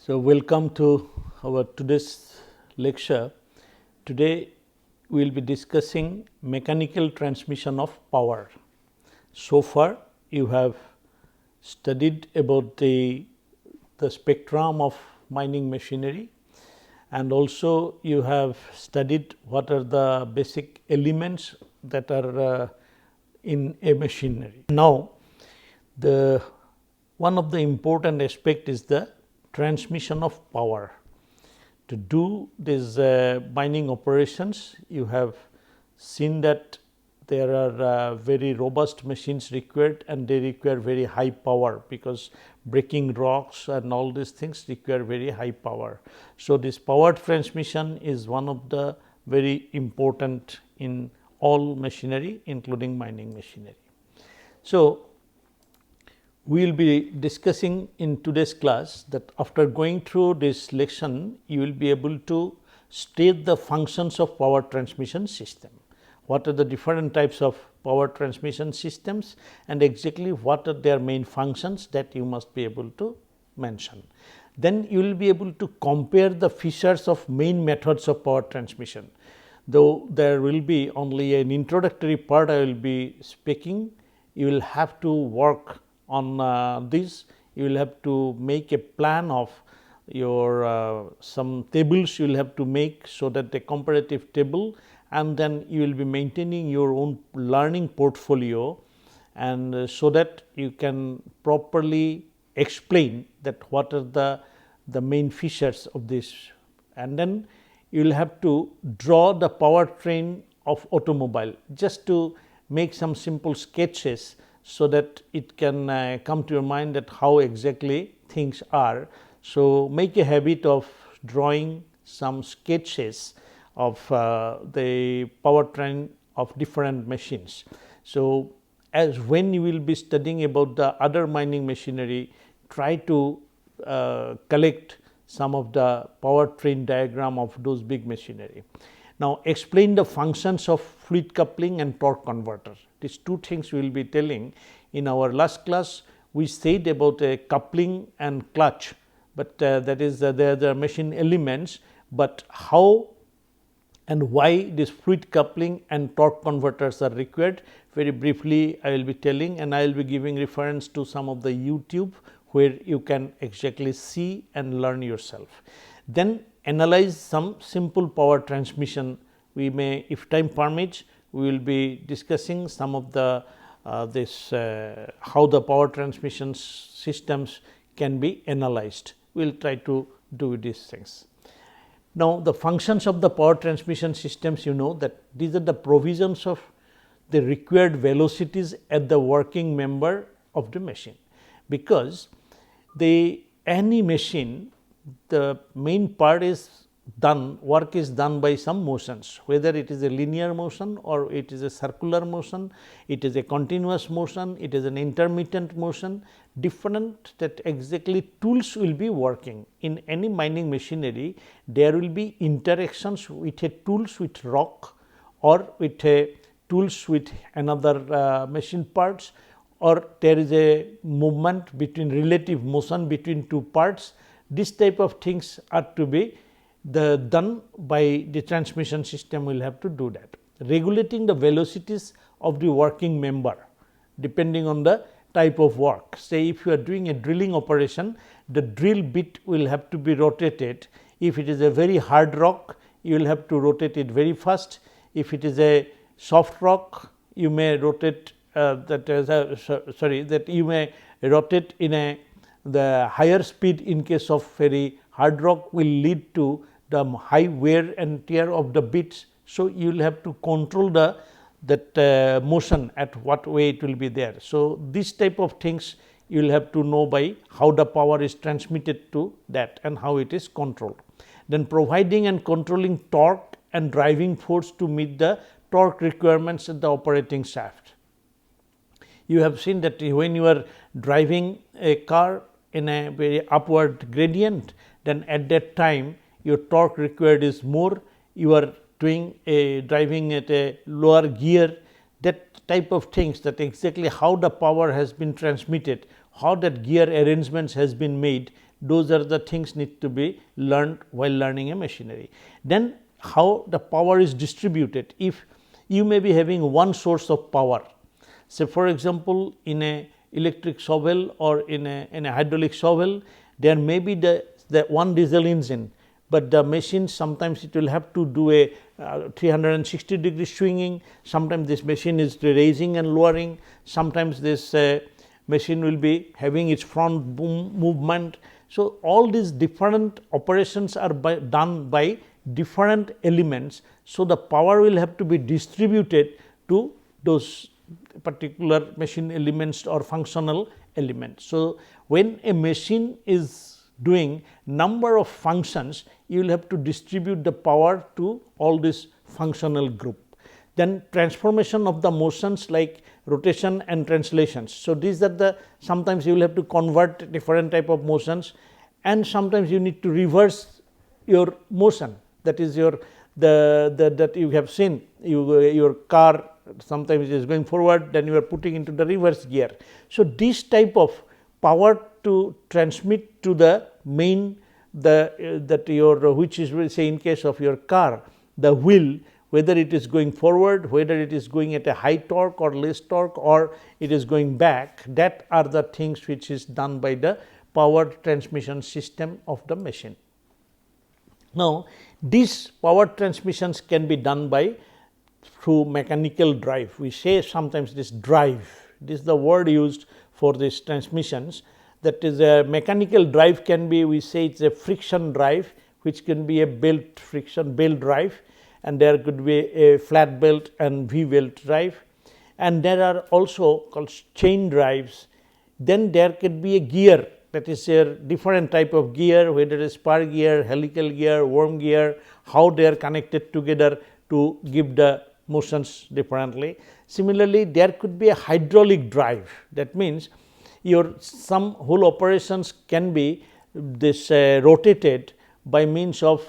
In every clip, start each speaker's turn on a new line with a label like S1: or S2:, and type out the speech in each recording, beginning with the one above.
S1: So, welcome to our today's lecture. Today, we will be discussing mechanical transmission of power. So far, you have studied about the spectrum of mining machinery, and also you have studied what are the basic elements that are in a machinery. Now, the one of the important aspect is the transmission of power. To do these mining operations, you have seen that there are very robust machines required, and they require very high power, because breaking rocks and all these things require very high power. So, this power transmission is one of the very important in all machinery, including mining machinery. So, we will be discussing in today's class that after going through this lesson, you will be able to state the functions of power transmission system. What are the different types of power transmission systems, and exactly what are their main functions, that you must be able to mention. Then you will be able to compare the features of main methods of power transmission. Though there will be only an introductory part I will be speaking, you will have to work on this. You will have to make a plan of your some tables you will have to make, so that a comparative table, and then you will be maintaining your own learning portfolio, and so that you can properly explain that what are the main features of this, and then you will have to draw the powertrain of automobile, just to make some simple sketches, so that it can come to your mind that how exactly things are. So, make a habit of drawing some sketches of the powertrain of different machines. So, as when you will be studying about the other mining machinery, try to collect some of the powertrain diagram of those big machinery. Now, explain the functions of fluid coupling and torque converter. These two things we will be telling. In our last class, we said about a coupling and clutch, but that is they are the machine elements, but how and why this fluid coupling and torque converters are required, very briefly I will be telling, and I will be giving reference to some of the YouTube, where you can exactly see and learn yourself. Then analyze some simple power transmission. We may, if time permits, we will be discussing some of the how the power transmission systems can be analyzed. We will try to do these things. Now, the functions of the power transmission systems, you know that these are the provisions of the required velocities at the working member of the machine, because any machine, the main part is done, work is done by some motions, whether it is a linear motion or it is a circular motion, it is a continuous motion, it is an intermittent motion, different that exactly tools will be working. In any mining machinery, there will be interactions with a tools with rock, or with a tools with another machine parts, or there is a movement between relative motion between two parts. This type of things are to be done by the transmission system. Will have to do that. Regulating the velocities of the working member depending on the type of work. Say if you are doing a drilling operation, the drill bit will have to be rotated. If it is a very hard rock, you will have to rotate it very fast. If it is a soft rock, you may rotate that you may rotate in the higher speed. In case of very hard rock, will lead to the high wear and tear of the bits. So, you will have to control that motion at what way it will be there. So, this type of things you will have to know by how the power is transmitted to that and how it is controlled. Then providing and controlling torque and driving force to meet the torque requirements at the operating shaft. You have seen that when you are driving a car in a very upward gradient, then at that time your torque required is more. You are driving at a lower gear, that type of things, that exactly how the power has been transmitted, how that gear arrangements has been made, those are the things need to be learned while learning a machinery. Then how the power is distributed. If you may be having one source of power, say for example, in a electric shovel or in a hydraulic shovel, there may be the one diesel engine, but the machine sometimes it will have to do a 360-degree swinging. Sometimes this machine is raising and lowering, sometimes this machine will be having its front boom movement. So, all these different operations are done by different elements. So, the power will have to be distributed to those particular machine elements or functional elements. So, when a machine is doing number of functions, you will have to distribute the power to all this functional group. Then transformation of the motions like rotation and translations. So, these are the sometimes you will have to convert different type of motions, and sometimes you need to reverse your motion, that is your that you have seen your car sometimes it is going forward, then you are putting into the reverse gear. So, this type of power to transmit to the main that your which is say in case of your car, the wheel, whether it is going forward, whether it is going at a high torque or less torque, or it is going back, that are the things which is done by the power transmission system of the machine. Now, these power transmissions can be done by through mechanical drive. We say sometimes this drive, this is the word used for these transmissions, that is a mechanical drive can be, we say it is a friction drive, which can be a belt friction belt drive, and there could be a flat belt and V belt drive, and there are also called chain drives. Then there could be a gear, that is a different type of gear, whether it is spur gear, helical gear, worm gear, how they are connected together to give the motions differently. Similarly, there could be a hydraulic drive, that means your some whole operations can be this rotated by means of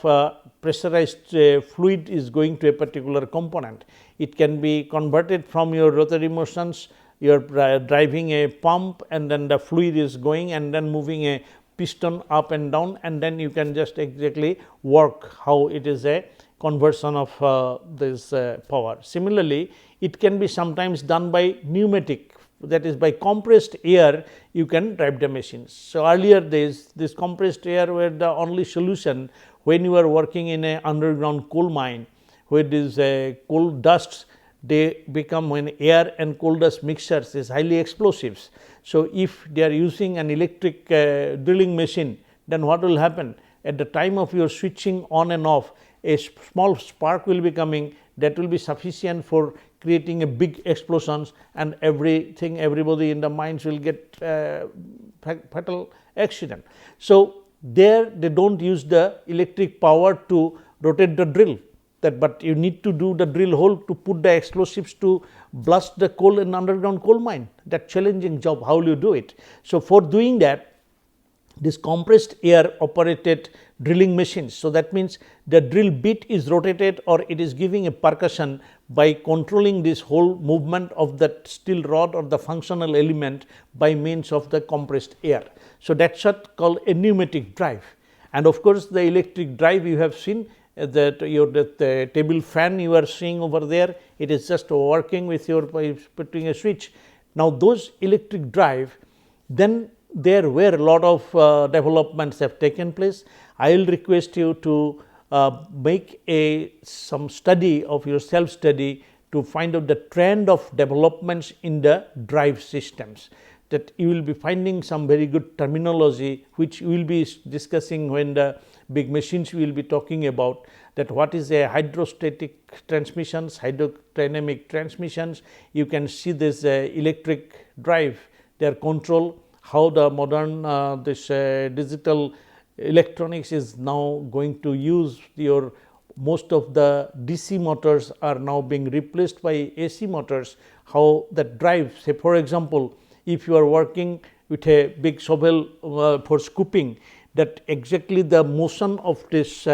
S1: pressurized fluid is going to a particular component. It can be converted from your rotary motions, you are driving a pump and then the fluid is going and then moving a piston up and down, and then you can just exactly work how it is a conversion of this power. Similarly, it can be sometimes done by pneumatic, that is by compressed air you can drive the machines. So, earlier days this compressed air were the only solution when you are working in a underground coal mine, where these coal dusts they become, when air and coal dust mixtures is highly explosives. So, if they are using an electric drilling machine, then what will happen? At the time of your switching on and off, a small spark will be coming, that will be sufficient for creating a big explosions, and everybody in the mines will get fatal accident. So, there they do not use the electric power to rotate the drill, but you need to do the drill hole to put the explosives to blast the coal in underground coal mine. That challenging job, how will you do it? So, for doing that, this compressed air operated drilling machines. So, that means the drill bit is rotated or it is giving a percussion by controlling this whole movement of that steel rod or the functional element by means of the compressed air. So, that is what called a pneumatic drive. And of course, the electric drive you have seen that the table fan you are seeing over there, it is just working with your by putting a switch. Now, those electric drive, then there were a lot of developments have taken place. I will request you to make some study of your self study to find out the trend of developments in the drive systems, that you will be finding some very good terminology which we will be discussing when the big machines we will be talking about, that what is a hydrostatic transmissions, hydrodynamic transmissions. You can see this electric drive, their control, how the modern this digital electronics is now going to use your most of the DC motors are now being replaced by AC motors, how that drive, say for example, if you are working with a big shovel for scooping, that exactly the motion of this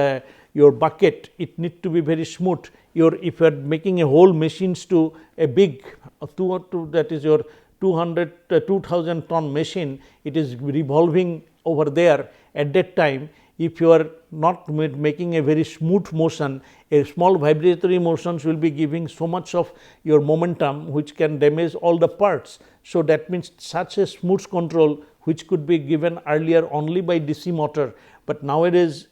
S1: your bucket, it need to be very smooth. If you are making a whole machines to a big that is your 2000 ton machine, it is revolving over there, at that time, if you are not making a very smooth motion, a small vibratory motions will be giving so much of your momentum which can damage all the parts. So, that means such a smooth control which could be given earlier only by DC motor, but nowadays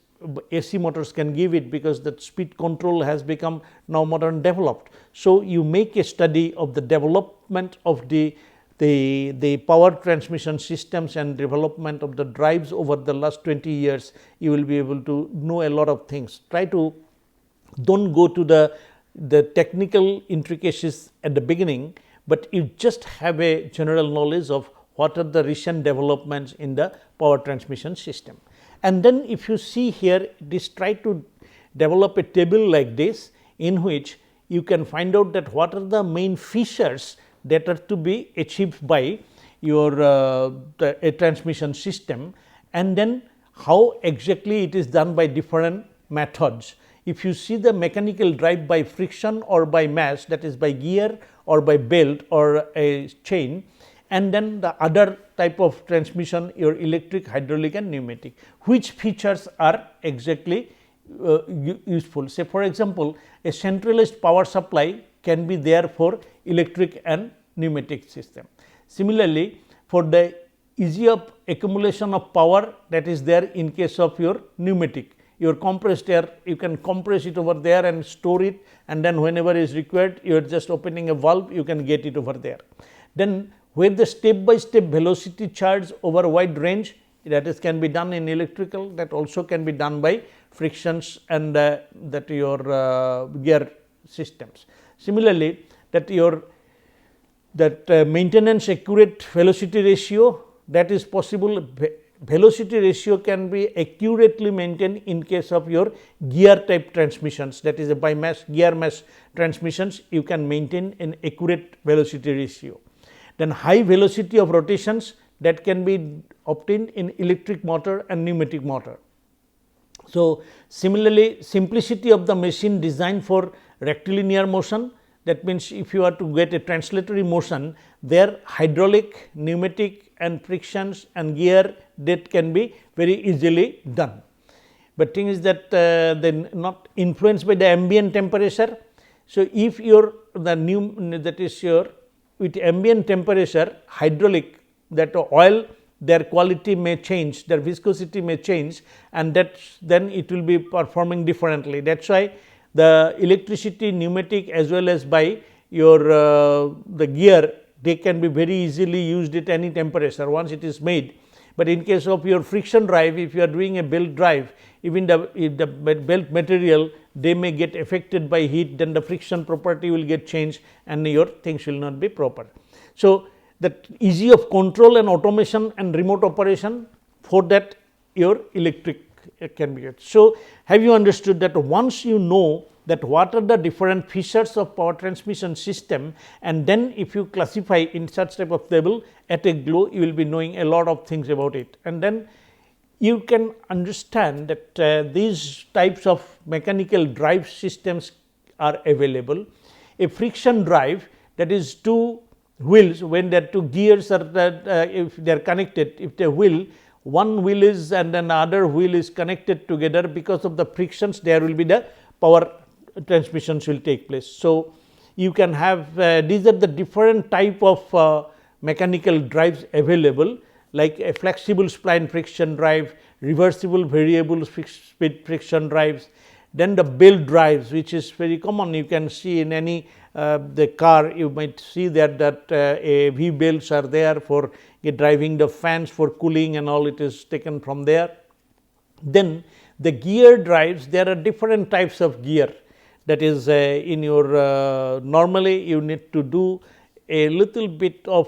S1: AC motors can give it because the speed control has become now modern developed. So, you make a study of the development of the power transmission systems and development of the drives over the last 20 years, you will be able to know a lot of things. Try to don't go to the technical intricacies at the beginning, but you just have a general knowledge of what are the recent developments in the power transmission system. And then if you see here, this try to develop a table like this, in which you can find out that what are the main features that are to be achieved by your a transmission system, and then how exactly it is done by different methods. If you see the mechanical drive by friction or by mass, that is by gear or by belt or a chain, and then the other type of transmission, your electric, hydraulic and pneumatic, which features are exactly useful. Say for example, a centralized power supply can be there for electric and pneumatic system. Similarly, for the easy of accumulation of power, that is there in case of your pneumatic, your compressed air, you can compress it over there and store it, and then whenever is required, you are just opening a valve, you can get it over there. Then where the step by step velocity charge over a wide range, that is can be done in electrical, that also can be done by frictions and that your gear systems. Similarly, that your maintenance accurate velocity ratio, that is possible. Velocity ratio can be accurately maintained in case of your gear type transmissions, that is a by mass gear mass transmissions, you can maintain an accurate velocity ratio. Then high velocity of rotations, that can be obtained in electric motor and pneumatic motor. So, similarly, simplicity of the machine designed for rectilinear motion, that means if you are to get a translatory motion, there hydraulic, pneumatic and frictions and gear, that can be very easily done. But thing is that they not influenced by the ambient temperature. So, if your that is your with ambient temperature, hydraulic, that oil, their quality may change, their viscosity may change, and that then it will be performing differently. That is why the electricity, pneumatic as well as by your the gear, they can be very easily used at any temperature once it is made. But in case of your friction drive, if you are doing a belt drive, even the belt material, they may get affected by heat, then the friction property will get changed and your things will not be proper. So, that easy of control and automation and remote operation, for that your electric can be used. So, have you understood that once you know that what are the different features of power transmission system, and then if you classify in such type of table at a glow, you will be knowing a lot of things about it, and then you can understand that these types of mechanical drive systems are available. A friction drive, that is two wheels, when the two gears are if they are connected, if the wheel, one wheel is and then other wheel is connected together, because of the frictions there will be the power transmissions will take place. So, you can have these are the different type of mechanical drives available, like a flexible spline friction drive, reversible variable speed friction drives, then the belt drives, which is very common. You can see in any the car, you might see that a V belts are there for driving the fans for cooling and all, it is taken from there. Then the gear drives, there are different types of gear, that is in your normally you need to do a little bit of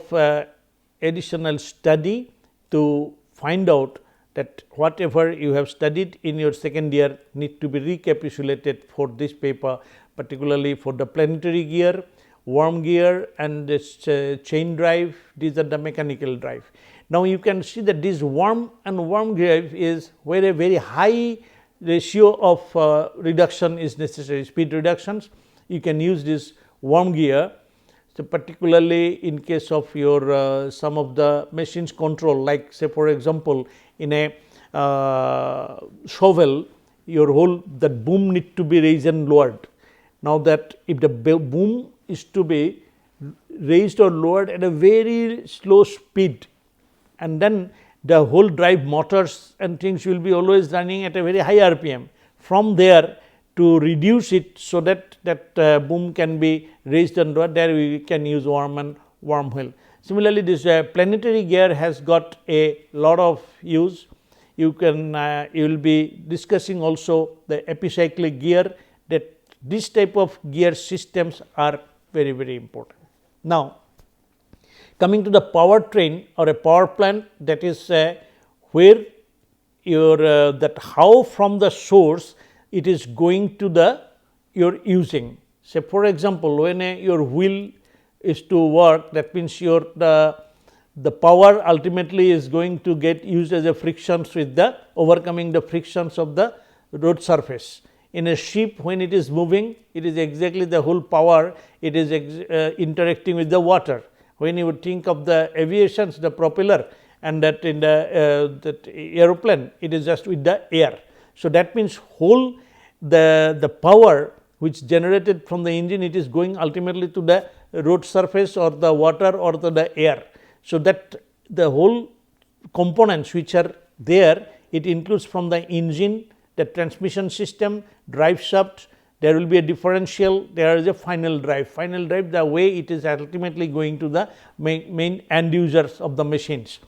S1: additional study to find out that whatever you have studied in your second year need to be recapitulated for this paper, particularly for the planetary gear, worm gear and this chain drive, these are the mechanical drive. Now, you can see that this worm and worm drive is where a very high ratio of reduction is necessary, speed reductions. You can use this worm gear. So, particularly in case of your some of the machines control, like say for example, in a shovel, your whole that boom need to be raised and lowered. Now, that if the boom is to be raised or lowered at a very slow speed, and then the whole drive motors and things will be always running at a very high RPM. From there, to reduce it, so that boom can be raised and lowered, there we can use worm and wormhole. Similarly, this planetary gear has got a lot of use. You can you will be discussing also the epicyclic gear, that this type of gear systems are very, very important. Now, coming to the powertrain or a power plant, that is where your that how from the source it is going to the your using. Say for example, when your wheel is to work, that means your the power ultimately is going to get used as a frictions with the overcoming the frictions of the road surface. In a ship, when it is moving, it is exactly the whole power, it is interacting with the water. When you would think of the aviations, the propeller, and that in the that aeroplane, it is just with the air. So, that means whole the power which generated from the engine, it is going ultimately to the road surface or the water or to the air. So, that the whole components which are there, it includes from the engine, the transmission system, drive shaft, there will be a differential, there is a final drive. Final drive, the way it is ultimately going to the main end users of the machines.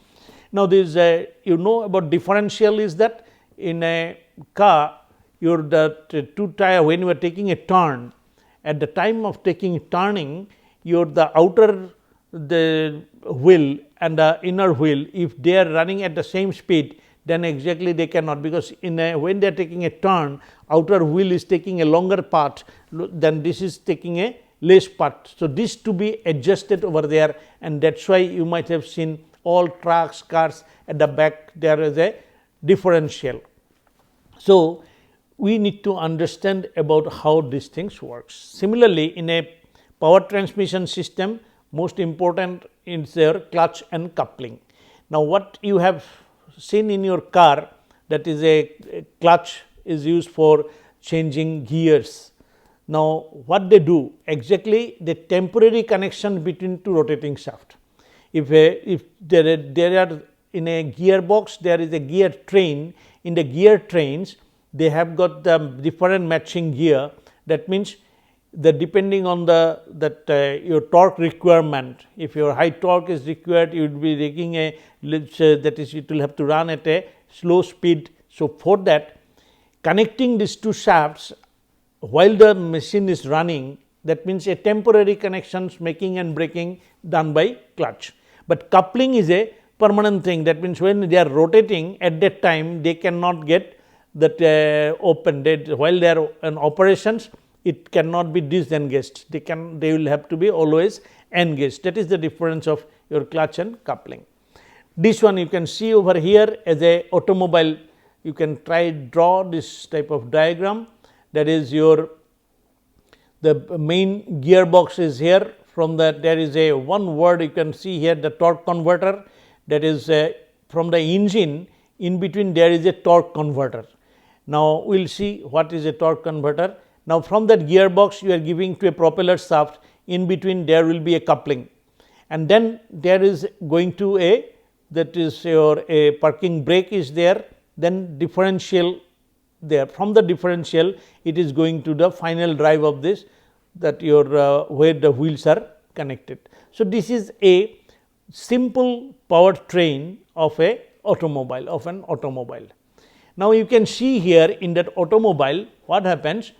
S1: Now, this you know about differential is that in a car, your the two tire, when you are taking a turn, at the time of turning, your the outer the wheel and the inner wheel, if they are running at the same speed, then exactly they cannot, because in a when they are taking a turn, outer wheel is taking a longer path, then this is taking a less path. So, this to be adjusted over there, and that is why you might have seen all trucks, cars at the back there is a differential. So, we need to understand about how these things works. Similarly, in a power transmission system, most important is their clutch and coupling. Now, what you have seen in your car, that is a clutch is used for changing gears. Now, what they do exactly, the temporary connection between two rotating shaft. If there are in a gearbox, there is a gear train. In the gear trains, they have got the different matching gear. That means the depending on the your torque requirement. If your high torque is required, you will be taking a that is it will have to run at a slow speed. So, for that, connecting these two shafts while the machine is running, that means a temporary connections making and breaking done by clutch. But coupling is a permanent thing, that means when they are rotating at that time, they cannot get that open. While they are in operations, it cannot be disengaged, they will have to be always engaged. That is the difference of your clutch and coupling. This one you can see over here as a automobile, you can try draw this type of diagram, that is your the main gearbox is here. From that there is a one word you can see here, the torque converter, that is from the engine, in between there is a torque converter. Now, we will see what is a torque converter. Now, from that gearbox you are giving to a propeller shaft, in between there will be a coupling, and then there is going to a that is your a parking brake is there, then differential there. From the differential it is going to the final drive of this, that your where the wheels are connected. So, this is a simple power train of a automobile, of an automobile. Now, you can see here in that automobile what happens.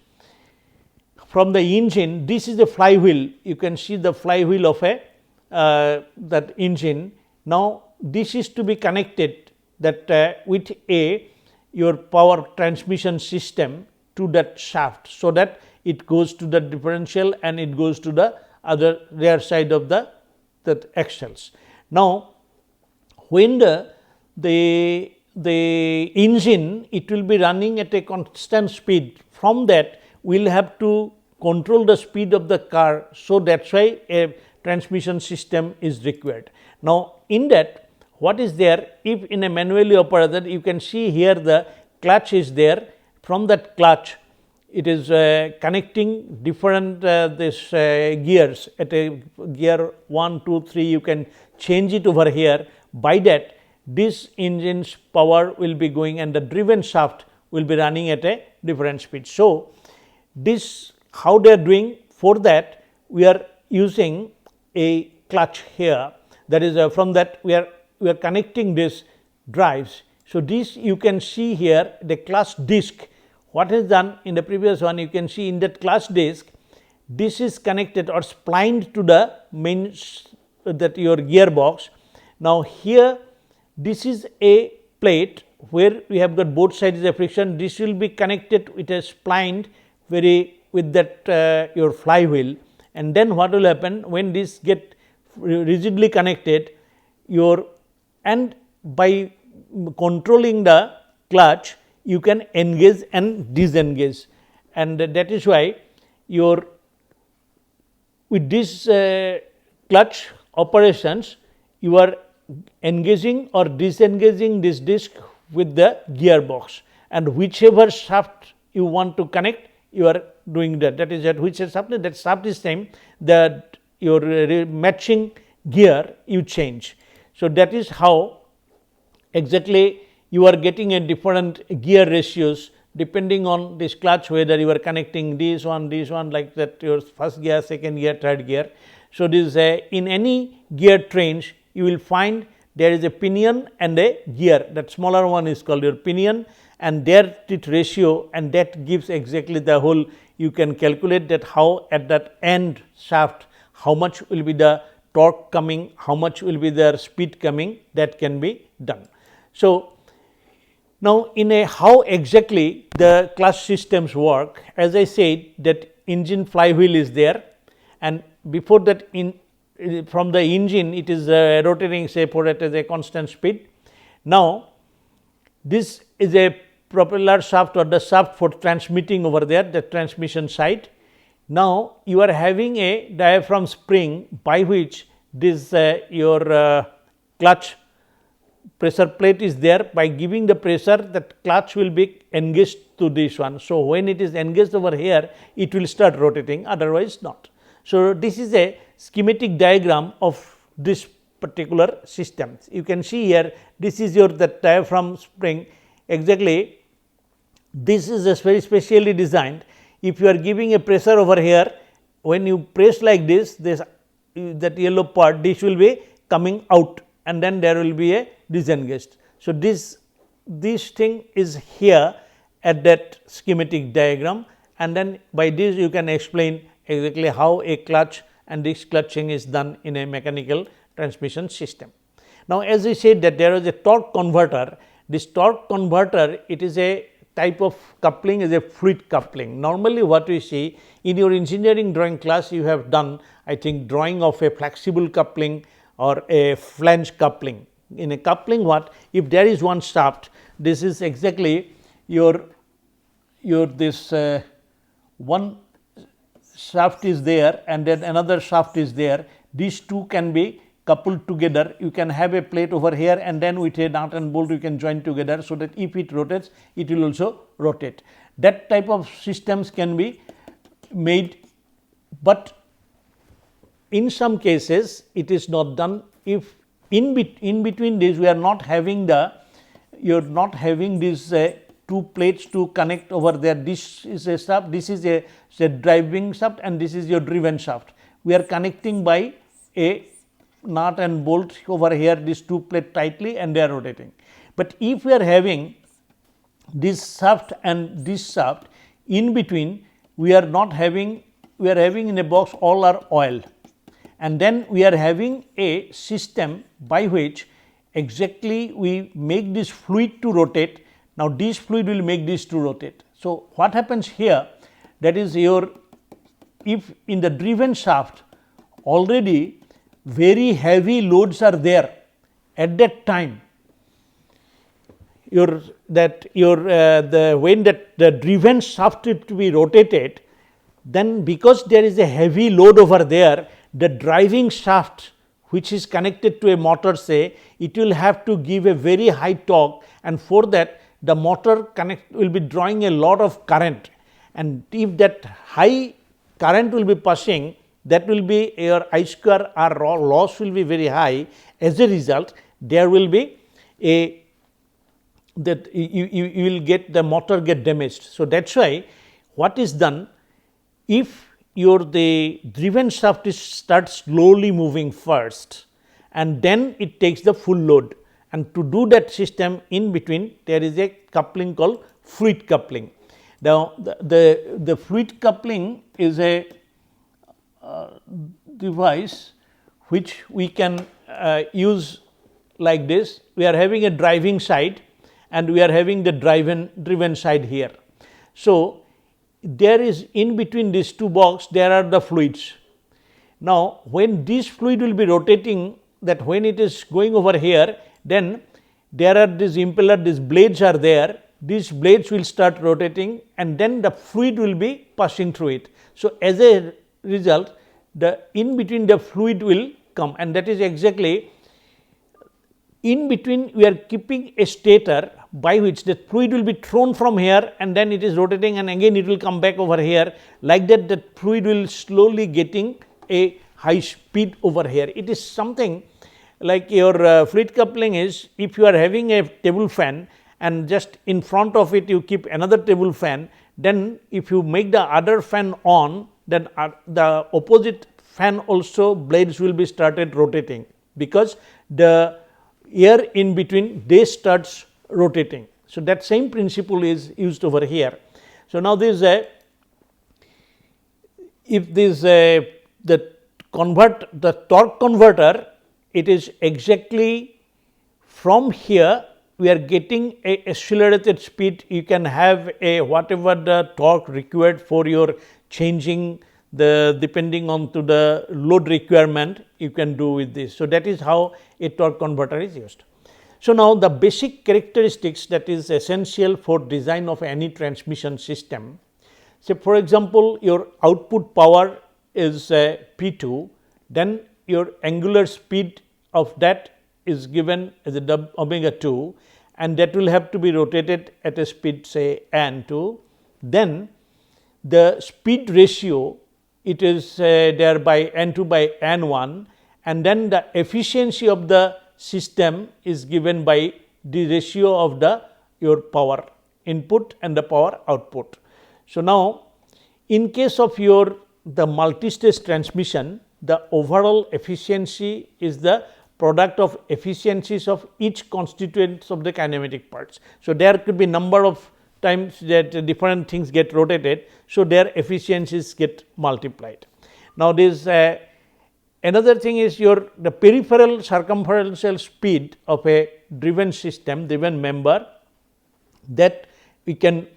S1: From the engine, this is the flywheel, you can see the flywheel of a that engine. Now, this is to be connected that with a your power transmission system to that shaft, so that it goes to the differential and it goes to the other rear side of the that axles. Now, when the engine, it will be running at a constant speed, from that we will have to control the speed of the car. So, that is why a transmission system is required. Now, in that what is there, if in a manually operated, you can see here the clutch is there. From that clutch, it is connecting different this gears at a gear 1, 2, 3, you can change it over here. By that, this engine's power will be going and the driven shaft will be running at a different speed. So, this how they are doing, for that we are using a clutch here, that is from that we are connecting this drives. So, this you can see here the clutch disc, what is done in the previous one, you can see in that clutch disc, this is connected or splined to the main that your gearbox. Now, here this is a plate where we have got both sides of friction, this will be connected with a splined with that your flywheel, and then what will happen when this get rigidly connected, and by controlling the clutch you can engage and disengage, and that is why with this clutch operations you are engaging or disengaging this disc with the gearbox, and whichever shaft you want to connect, you are doing that. That is at which shaft, that shaft is same, that your matching gear you change. So, that is how exactly you are getting a different gear ratios depending on this clutch, whether you are connecting this one like that, your first gear, second gear, third gear. So, this in any gear trains you will find there is a pinion and a gear, that smaller one is called your pinion, and their teeth ratio, and that gives exactly the whole, you can calculate that how at that end shaft how much will be the torque coming, how much will be their speed coming, that can be done. So, now in a how exactly the clutch systems work, as I said that engine flywheel is there, and before that from the engine it is rotating, say for at a constant speed. Now, this is a propeller shaft or the shaft for transmitting over there, the transmission side. Now, you are having a diaphragm spring by which this your clutch pressure plate is there. By giving the pressure, that clutch will be engaged to this one. So, when it is engaged over here, it will start rotating, otherwise not. So, this is a schematic diagram of this particular system. You can see here, this is your the diaphragm spring, exactly this is a very specially designed. If you are giving a pressure over here, when you press like this that yellow part, this will be coming out, and then there will be a disengaged. So, this thing is here at that schematic diagram, and then by this you can explain exactly how a clutch and this clutching is done in a mechanical transmission system. Now, as we said that there is a torque converter, this torque converter, it is a type of coupling, is a fluid coupling. Normally what we see in your engineering drawing class, you have done I think drawing of a flexible coupling or a flange coupling. In a coupling, what if there is one shaft, this is exactly your this one shaft is there and then another shaft is there, these two can be coupled together. You can have a plate over here and then with a nut and bolt you can join together, so that if it rotates, it will also rotate. That type of systems can be made, but in some cases it is not done. If in between this we are not having you are not having these two plates to connect over there. This is a shaft, this is a driving shaft, and this is your driven shaft. We are connecting by a nut and bolt over here, these two plate tightly, and they are rotating. But if we are having this shaft and this shaft, in between we are not having, we are having in a box all are oil, and then we are having a system by which exactly we make this fluid to rotate. Now, this fluid will make this to rotate. So, what happens here, that is your, if in the driven shaft already very heavy loads are there at that time, when the driven shaft is to be rotated, then because there is a heavy load over there, the driving shaft which is connected to a motor, say, it will have to give a very high torque, and for that the motor will be drawing a lot of current, and if that high current will be passing, that will be your I square R loss will be very high. As a result, there will be a that you will get the motor get damaged. So, that is why what is done, if the driven shaft is starts slowly moving first and then it takes the full load, and to do that system in between there is a coupling called fluid coupling. Now, the fluid coupling is a device which we can use like this. We are having a driving side and we are having the driven side here. So, there is in between these two boxes there are the fluids. Now, when this fluid will be rotating, that when it is going over here, then there are these impeller, these blades are there, these blades will start rotating and then the fluid will be passing through it. So, as a result, the in between the fluid will come, and that is exactly in between we are keeping a stator by which the fluid will be thrown from here and then it is rotating and again it will come back over here. Like that, the fluid will slowly getting a high speed over here. It is something like your fluid coupling is, if you are having a table fan and just in front of it you keep another table fan, then if you make the other fan on, then the opposite fan also blades will be started rotating, because the air in between they starts rotating. So, that same principle is used over here. So, now there is a, if this the torque converter, it is exactly from here we are getting a accelerated speed. You can have a whatever the torque required for your changing the depending on to the load requirement you can do with this. So, that is how a torque converter is used. So, now the basic characteristics that is essential for design of any transmission system. Say for example, your output power is P2, then your angular speed of that is given as a omega 2, and that will have to be rotated at a speed say n2. Then the speed ratio, it is there by n2 by n1, and then the efficiency of the system is given by the ratio of the your power input and the power output. So, now in case of your the multi-stage transmission, the overall efficiency is the product of efficiencies of each constituents of the kinematic parts. So, there could be number of times that different things get rotated. So, their efficiencies get multiplied. Now, this another thing is your the peripheral circumferential speed of a driven system, driven member, that we can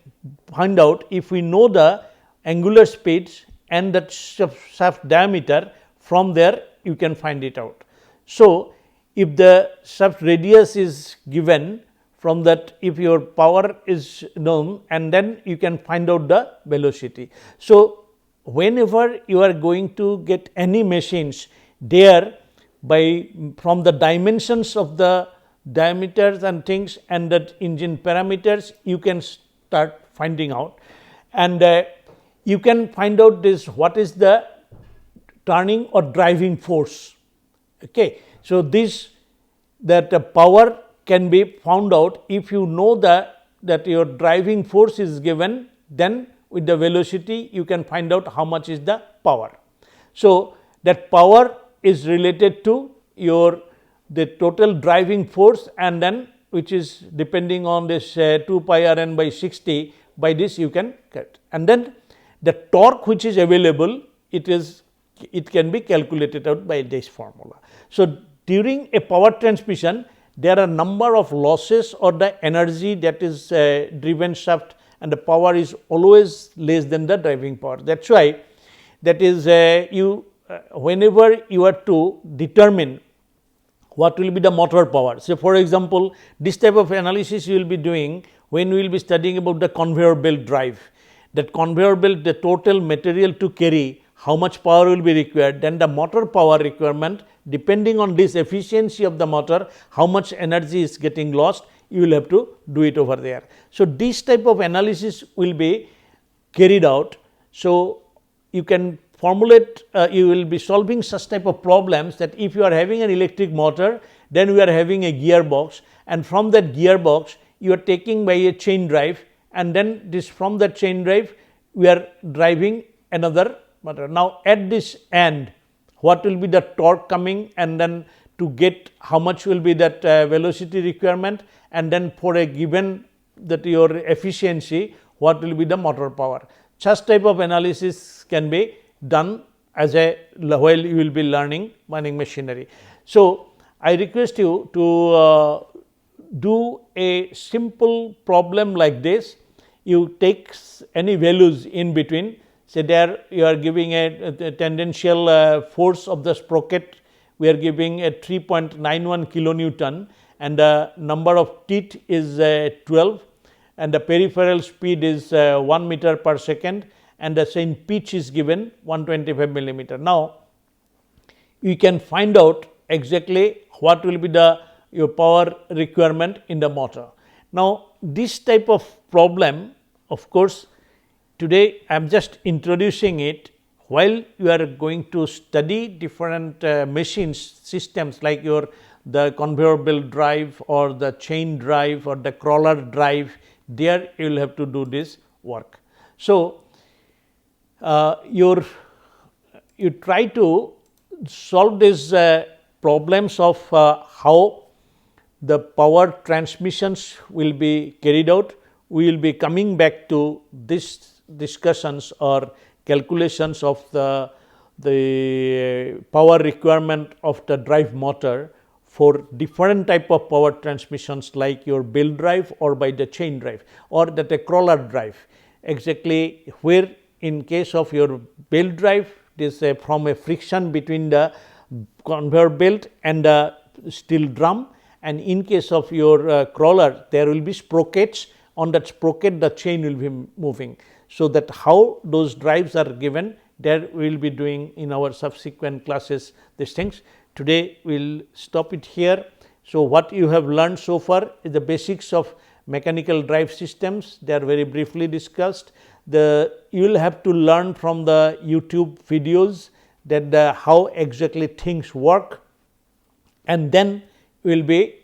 S1: find out if we know the angular speeds and the shaft diameter. From there you can find it out. So, if the shaft radius is given, from that if your power is known, and then you can find out the velocity. So, whenever you are going to get any machines, there by from the dimensions of the diameters and things and the engine parameters, you can start finding out, and you can find out this what is the turning or driving force. Okay. So, this that the power can be found out if you know that your driving force is given, then with the velocity you can find out how much is the power. So, that power is related to your the total driving force, and then which is depending on this 2 pi r n by 60, by this you can get, and then the torque which is available, it can be calculated out by this formula. So, during a power transmission, there are number of losses or the energy that is driven shaft, and the power is always less than the driving power. That is why that is whenever you are to determine what will be the motor power. So, for example, this type of analysis you will be doing when we will be studying about the conveyor belt drive. That conveyor belt, the total material to carry, how much power will be required, then the motor power requirement depending on this efficiency of the motor, how much energy is getting lost, you will have to do it over there. So, this type of analysis will be carried out. So, you can formulate, you will be solving such type of problems, that if you are having an electric motor, then we are having a gearbox, and from that gearbox you are taking by a chain drive, and then this from that chain drive we are driving another motor. Now, at this end, what will be the torque coming, and then to get how much will be that velocity requirement, and then for a given that your efficiency, what will be the motor power. Such type of analysis can be done as a while you will be learning mining machinery. So, I request you to do a simple problem like this. You take any values in between, say there you are giving a tangential force of the sprocket, we are giving a 3.91 kilonewton, and the number of teeth is 12, and the peripheral speed is 1 meter per second, and the same pitch is given 125 millimeter. Now, you can find out exactly what will be the your power requirement in the motor. Now, this type of problem, of course, today I am just introducing it. While you are going to study different machines systems like the conveyor belt drive or the chain drive or the crawler drive, there you will have to do this work. So, you try to solve these problems of how the power transmissions will be carried out. We will be coming back to this discussions or calculations of the power requirement of the drive motor for different type of power transmissions like your belt drive or by the chain drive or that a crawler drive. Exactly where in case of your belt drive, it is from a friction between the conveyor belt and the steel drum, and in case of your crawler, there will be sprockets. On that sprocket the chain will be moving. So, that how those drives are given, there we will be doing in our subsequent classes these things. Today we will stop it here. So, what you have learned so far is the basics of mechanical drive systems. They are very briefly discussed. You will have to learn from the YouTube videos that how exactly things work, and then we will be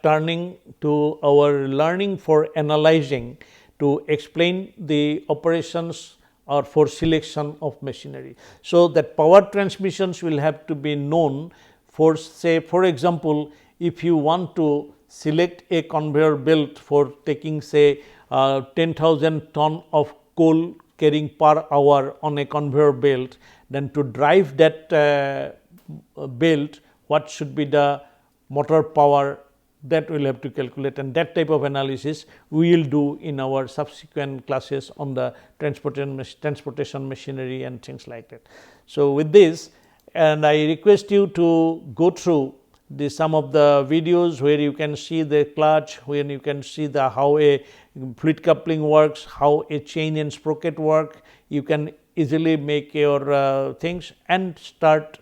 S1: turning to our learning for analyzing to explain the operations or for selection of machinery. So, that power transmissions will have to be known for, say for example, if you want to select a conveyor belt for taking say 10,000 ton of coal carrying per hour on a conveyor belt, then to drive that belt, what should be the motor power, that we will have to calculate, and that type of analysis we will do in our subsequent classes on the transportation machinery and things like that. So, with this, and I request you to go through some of the videos where you can see the clutch, where you can see the how a fluid coupling works, how a chain and sprocket work. You can easily make your things and start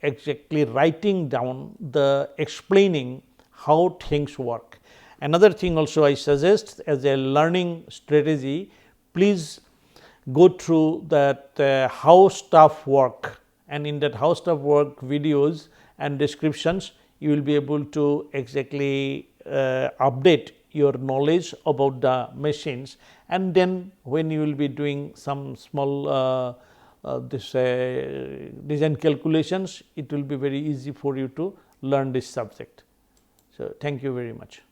S1: exactly writing down the explaining how things work. Another thing also I suggest as a learning strategy, please go through that how stuff work, and in that how stuff work videos and descriptions you will be able to exactly update your knowledge about the machines, and then when you will be doing some small design calculations, it will be very easy for you to learn this subject. So, thank you very much.